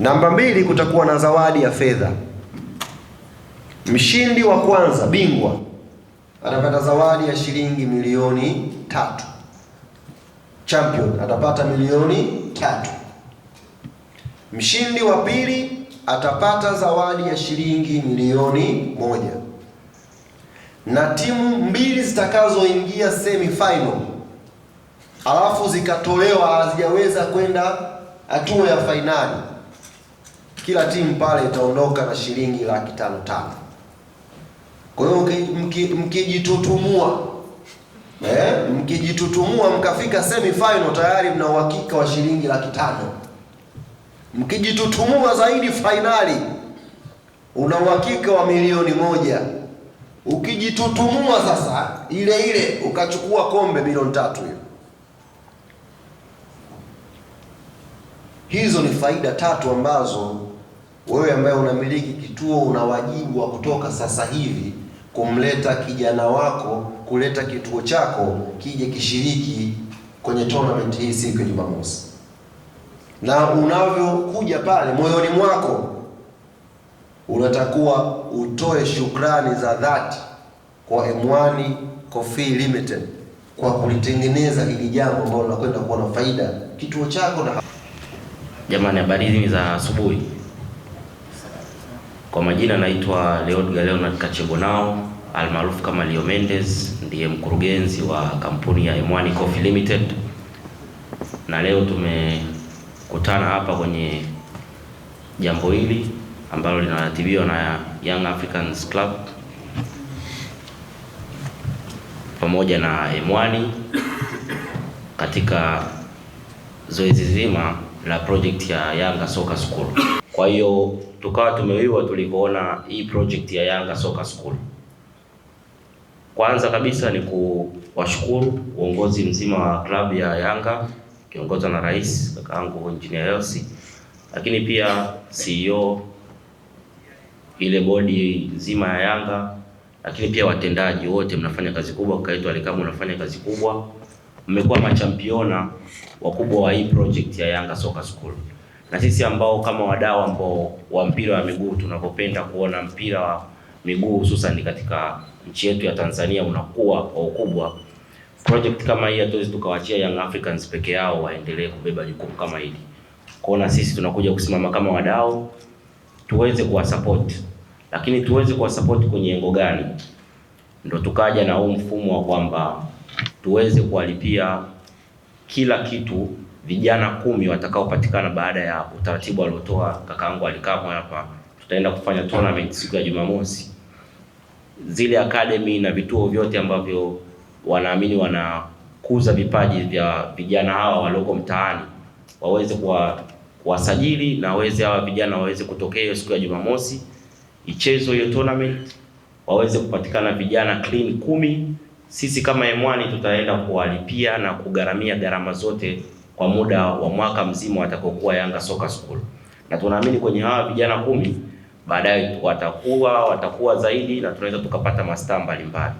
Namba 2, kutakuwa na zawadi ya fedha. Mshindi wa kwanza, bingwa, atapata zawadi ya shilingi milioni 3. Champion atapata milioni 3. Mshindi wa pili atapata zawadi ya shilingi milioni 1. Na timu mbili zitakazoingia semi final alafu zikatolewa hazijaweza kwenda hatua ya fainali, kila timu pale itaondoka na shilingi 500,000. Kwa hiyo mkijitutumua mkafika semi final, tayari mna uhakika wa shilingi 500,000. Mkijitutumua zaidi fainali, una uhakika wa milioni 1. Ukijitutumua sasa ile ukachukua kombe milioni 3 hiyo. Hizo ni faida 3 ambazo wewe ambaye unamiliki kituo una wajibu wa kutoka sasa hivi kumleta kijana wako, kuleta kituo chako kije kishiriki kwenye tournament hii siku ya Jumamosi. Na unavyokuja pale, moyoni mwako unatakuwa utoe shukrani za dhati kwa M1 Coffee Limited kwa kulitengeneza hili jambo ambalo linakwenda kuwa na faida kituo chako. Na jamani, habari hizi za asubuhi. Kwa majina naitwa Leonard Kachebonao almaarufu kama Leo Mendes, ndiye mkurugenzi wa kampuni ya M1 Coffee Limited, na leo tumekutana hapa kwenye jambo hili ambalo linaratibiwa na Young Africans Club pamoja na M1 katika zoezi zima la project ya Yanga Soccer School. Kwa hiyo tukawa tumewiwa tulivyoona hii project ya Yanga Soccer School. Kwanza kabisa ni kuwashukuru uongozi mzima wa klabu ya Yanga kiongozwa na rais kakaangu Engineer Elsi, lakini pia CEO, ile bodi nzima ya Yanga, lakini pia watendaji wote, mnafanya kazi kubwa. Kaka yetu Alikamu unafanya kazi kubwa, mmekuwa machampiona wakubwa wa hii project ya Yanga Soccer School. Na sisi ambao kama wadau ambao wa mpira wa miguu tunapopenda kuona mpira wa miguu hususan katika nchi yetu ya Tanzania unakuwa kwa ukubwa, project kama hii hatuwezi tukawaachia Young Africans peke yao waendelee kubeba jukumu kama hili. Kwa sisi tunakuja kusimama kama wadau tuweze kuwasupport. Lakini tuweze kuwasupport kwenye engo gani? Ndio tukaja na huu mfumo wa kwamba tuweze kuwalipia kila kitu vijana 10 watakaopatikana baada ya utaratibu aliotoa kakaangu Alikamu hapa. Tutaenda kufanya tournament siku ya Jumamosi. Zile academy na vituo vyote ambavyo wanaamini wanakuza vipaji vya vijana hawa walioko mtaani waweze kuwasajili na waweze hawa vijana waweze kutokea siku ya Jumamosi ichezo hiyo tournament, waweze kupatikana vijana clean 10. Sisi kama M1 tutaenda kuwalipia na kugharamia gharama zote kwa muda wa mwaka mzima watakokuwa Yanga Soccer School. Na tunaamini kwenye hawa vijana 10 baadaye watakuwa zaidi na tunaweza tukapata mastaa mbalimbali.